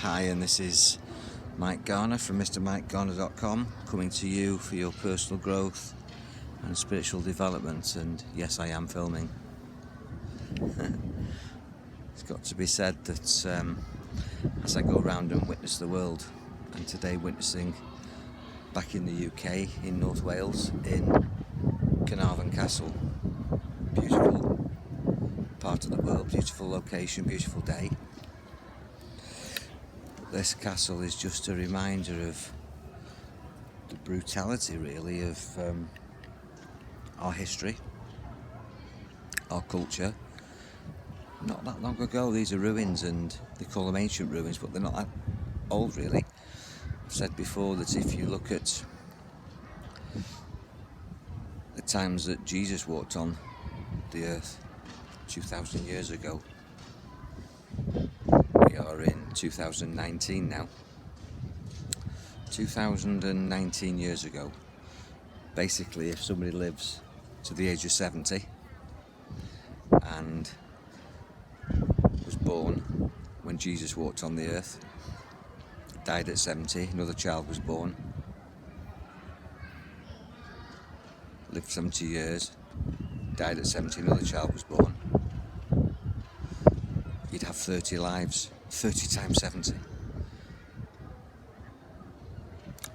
Hi, and this is Mike Garner from MrMikeGarner.com, coming to you for your personal growth and spiritual development. And yes, I am filming. It's got to be said that as I go around and witness the world, and today witnessing back in the UK, in North Wales, in Carnarvon Castle, beautiful part of the world, beautiful location, beautiful day. This castle is just a reminder of the brutality, really, of our history, our culture. Not that long ago, these are ruins, and they call them ancient ruins, but they're not that old, really. I've said before that if you look at the times that Jesus walked on the earth 2,000 years ago, we are in 2019 now. 2019 years ago, basically, if somebody lives to the age of 70 and was born when Jesus walked on the earth, died at 70, another child was born, lived 70 years, died at 70, another child was born, you'd have 30 lives, 30 times 70,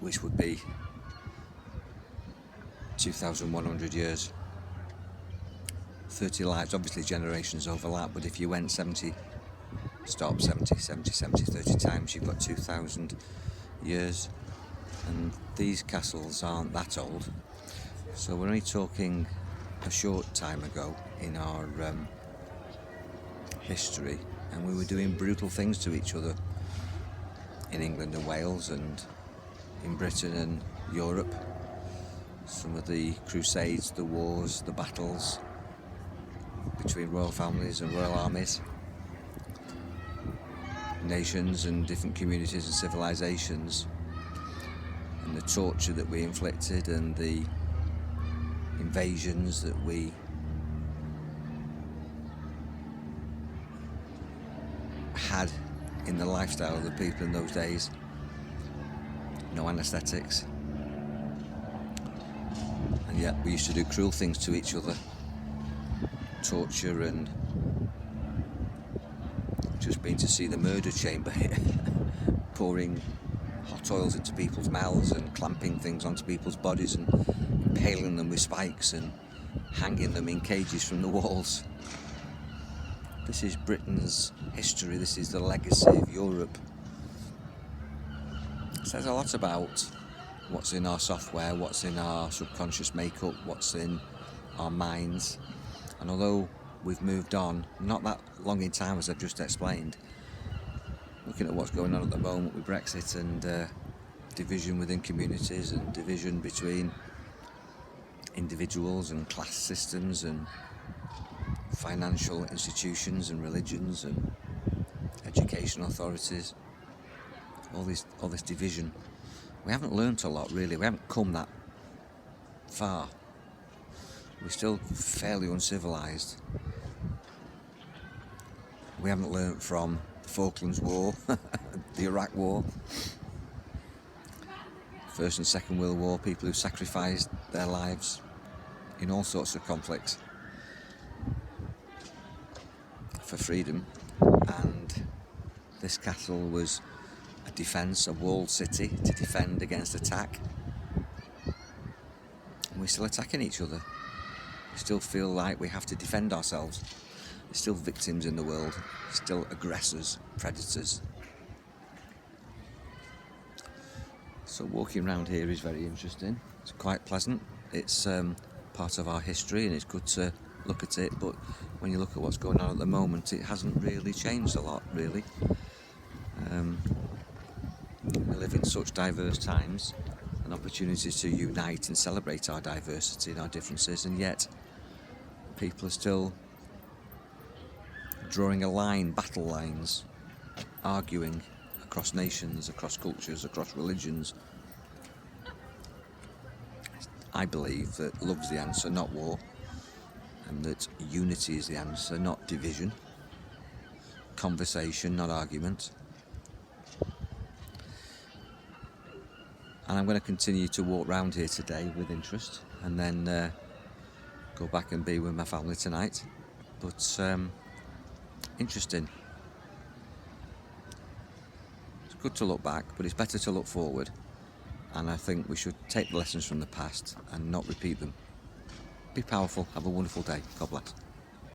which would be 2,100 years. 30 lives, obviously generations overlap, but if you went 70, 30 times, you've got 2,000 years. And these castles aren't that old, so we're only talking a short time ago in our history, and we were doing brutal things to each other in England and Wales and in Britain and Europe. Some of the crusades, the wars, the battles between royal families and royal armies, nations and different communities and civilizations, and the torture that we inflicted and the invasions that we had in the lifestyle of the people in those days. No anesthetics, and yet we used to do cruel things to each other, torture, and just been to see the murder chamber pouring hot oils into people's mouths and clamping things onto people's bodies and impaling them with spikes and hanging them in cages from the walls. This is Britain's history, this is the legacy of Europe. It says a lot about what's in our software, what's in our subconscious makeup, what's in our minds. And although we've moved on, not that long in time, as I've just explained, looking at what's going on at the moment with Brexit and division within communities and division between individuals and class systems and financial institutions and religions and education authorities, all this division. We haven't learnt a lot, really. We haven't come that far. We're still fairly uncivilized. We haven't learnt from the Falklands War, the Iraq War, First and Second World War, people who sacrificed their lives in all sorts of conflicts for freedom. And this castle was a defence, a walled city to defend against attack. And we're still attacking each other. We still feel like we have to defend ourselves. There's still victims in the world, still aggressors, predators. So walking around here is very interesting. It's quite pleasant. It's part of our history and it's good to look at it, but when you look at what's going on at the moment, it hasn't really changed a lot, really. We live in such diverse times and opportunities to unite and celebrate our diversity and our differences, and yet people are still drawing a line, battle lines, arguing across nations, across cultures, across religions. I believe that love's the answer, not war, and that unity is the answer, not division, conversation, not argument. And I'm going to continue to walk round here today with interest, and then go back and be with my family tonight. But interesting. It's good to look back, but it's better to look forward. And I think we should take the lessons from the past and not repeat them. Be powerful. Have a wonderful day. God bless.